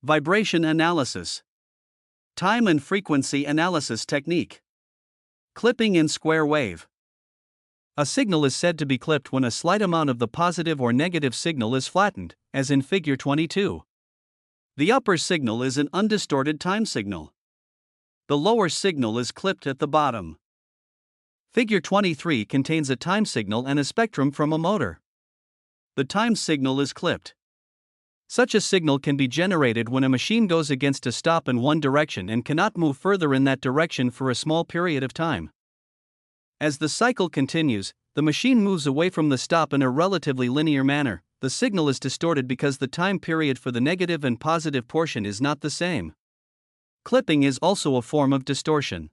Vibration analysis. Time and frequency analysis technique. Clipping in square wave. A signal is said to be clipped when a slight amount of the positive or negative signal is flattened, as in Figure 22. The upper signal is an undistorted time signal. The lower signal is clipped at the bottom. Figure 23 contains a time signal and a spectrum from a motor. The time signal is clipped. Such a signal can be generated when a machine goes against a stop in one direction and cannot move further in that direction for a small period of time. As the cycle continues, the machine moves away from the stop in a relatively linear manner. The signal is distorted because the time period for the negative and positive portion is not the same. Clipping is also a form of distortion.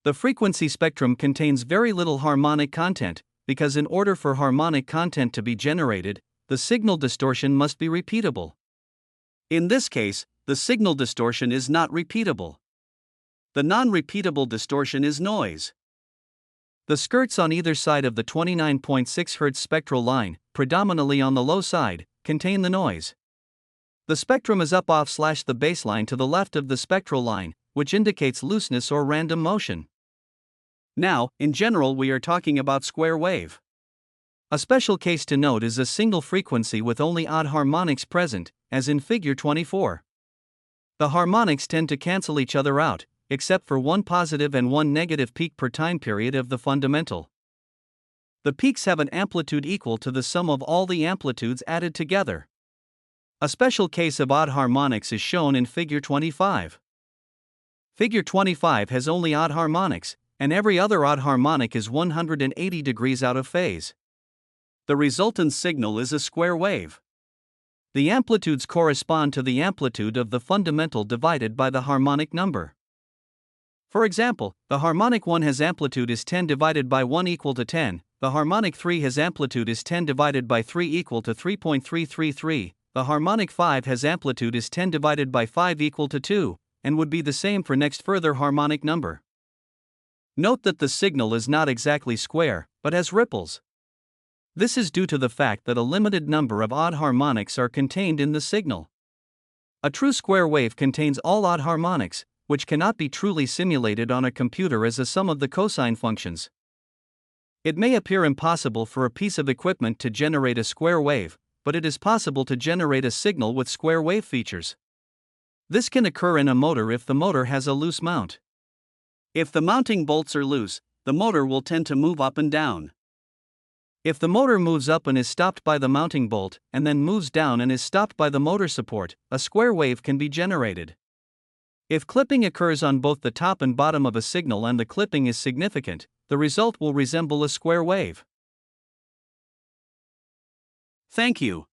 The frequency spectrum contains very little harmonic content, because in order for harmonic content to be generated, the signal distortion must be repeatable. In this case, the signal distortion is not repeatable. The non-repeatable distortion is noise. The skirts on either side of the 29.6 Hz spectral line, predominantly on the low side, contain the noise. The spectrum is up off / the baseline to the left of the spectral line, which indicates looseness or random motion. Now, in general, we are talking about square wave. A special case to note is a single frequency with only odd harmonics present, as in Figure 24. The harmonics tend to cancel each other out, except for one positive and one negative peak per time period of the fundamental. The peaks have an amplitude equal to the sum of all the amplitudes added together. A special case of odd harmonics is shown in Figure 25. Figure 25 has only odd harmonics, and every other odd harmonic is 180 degrees out of phase. The resultant signal is a square wave. The amplitudes correspond to the amplitude of the fundamental divided by the harmonic number. For example, the harmonic 1 has amplitude is 10 divided by 1 equal to 10, the harmonic 3 has amplitude is 10 divided by 3 equal to 3.333, the harmonic 5 has amplitude is 10 divided by 5 equal to 2, and would be the same for next further harmonic number. Note that the signal is not exactly square, but has ripples. This is due to the fact that a limited number of odd harmonics are contained in the signal. A true square wave contains all odd harmonics, which cannot be truly simulated on a computer as a sum of the cosine functions. It may appear impossible for a piece of equipment to generate a square wave, but it is possible to generate a signal with square wave features. This can occur in a motor if the motor has a loose mount. If the mounting bolts are loose, the motor will tend to move up and down. If the motor moves up and is stopped by the mounting bolt, and then moves down and is stopped by the motor support, a square wave can be generated. If clipping occurs on both the top and bottom of a signal and the clipping is significant, the result will resemble a square wave. Thank you.